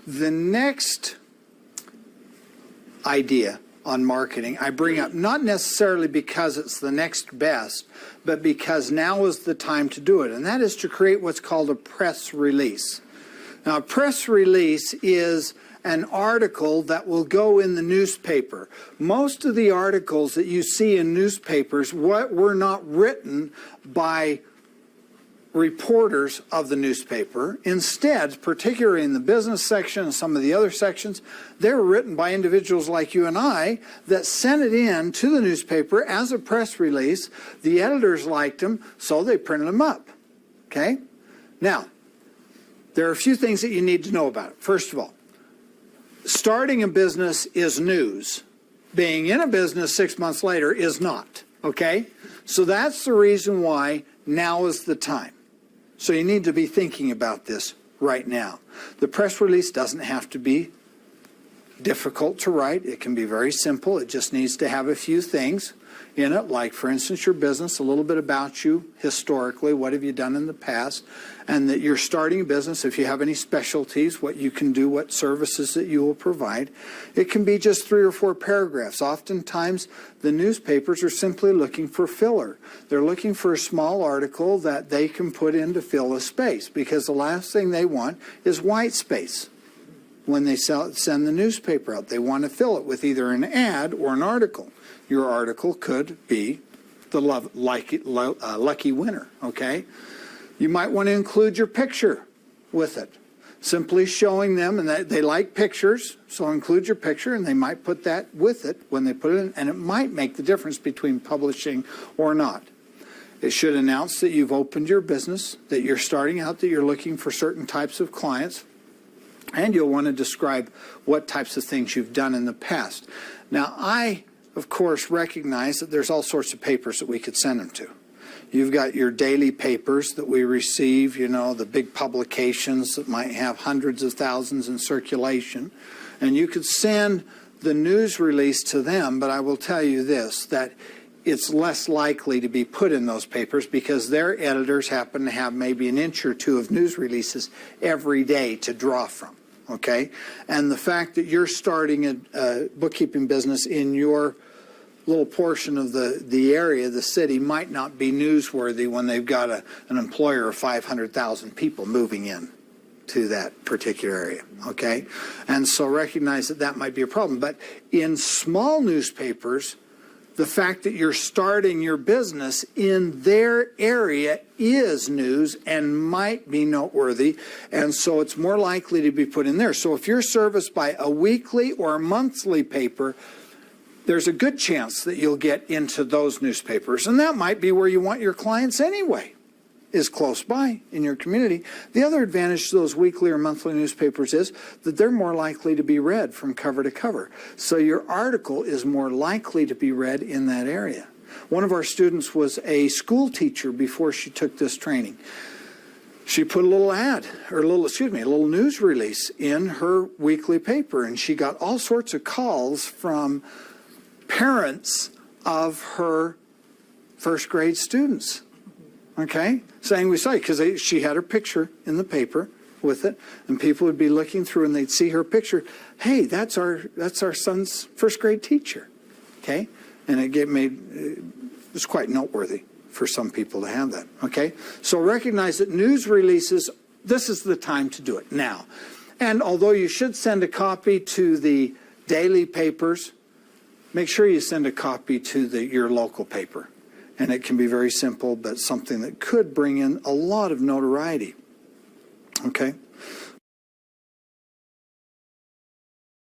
The next idea on marketing I bring up not necessarily because it's the next best, but because now is the time to do it, and that is to create what's called a press release. Now, a press release is an article that will go in the newspaper. Most of the articles that you see in newspapers were not written by reporters of the newspaper. Instead, particularly in the business section and some of the other sections, they were written by individuals like you and I that sent it in to the newspaper as a press release. The editors liked them, so they printed them up. Okay? Now, there are a few things that you need to know about it. First of all, starting a business is news. Being in a business 6 months later is not. Okay? So that's the reason why now is the time. So you need to be thinking about this right now. The press release doesn't have to be difficult to write. It can be very simple. It just needs to have a few things in it, like, for instance, your business, a little bit about you historically, what have you done in the past, and that you're starting a business, if you have any specialties, what you can do, what services that you will provide. It can be just 3 or 4 paragraphs. Oftentimes, the newspapers are simply looking for filler. They're looking for a small article that they can put in to fill a space, because the last thing they want is white space. When they send the newspaper out, they want to fill it with either an ad or an article. Your article could be the lucky winner, okay? You might want to include your picture with it, simply showing them, and they like pictures, so include your picture, and they might put that with it when they put it in, and it might make the difference between publishing or not. It should announce that you've opened your business, that you're starting out, that you're looking for certain types of clients, and you'll want to describe what types of things you've done in the past. Now, I, of course, recognize that there's all sorts of papers that we could send them to. You've got your daily papers that we receive, you know, the big publications that might have hundreds of thousands in circulation. And you could send the news release to them, but I will tell you this, that it's less likely to be put in those papers because their editors happen to have maybe an inch or two of news releases every day to draw from. Okay? And the fact that you're starting a bookkeeping business in your little portion of the area, the city, might not be newsworthy when they've got an employer of 500,000 people moving in to that particular area. Okay? And so recognize that that might be a problem. But in small newspapers, the fact that you're starting your business in their area is news and might be noteworthy, and so it's more likely to be put in there. So if you're serviced by a weekly or a monthly paper, there's a good chance that you'll get into those newspapers, and that might be where you want your clients anyway, is close by in your community. The other advantage to those weekly or monthly newspapers is that they're more likely to be read from cover to cover. So your article is more likely to be read in that area. One of our students was a school teacher before she took this training. She put a little ad, or a little news release in her weekly paper, and she got all sorts of calls from parents of her first grade students. Okay, saying we saw you, because she had her picture in the paper with it, and people would be looking through and they'd see her picture. Hey, that's our son's first grade teacher. Okay, and it was quite noteworthy for some people to have that. Okay, so recognize that news releases, this is the time to do it now. And although you should send a copy to the daily papers, make sure you send a copy to your local paper. And it can be very simple, but something that could bring in a lot of notoriety. Okay?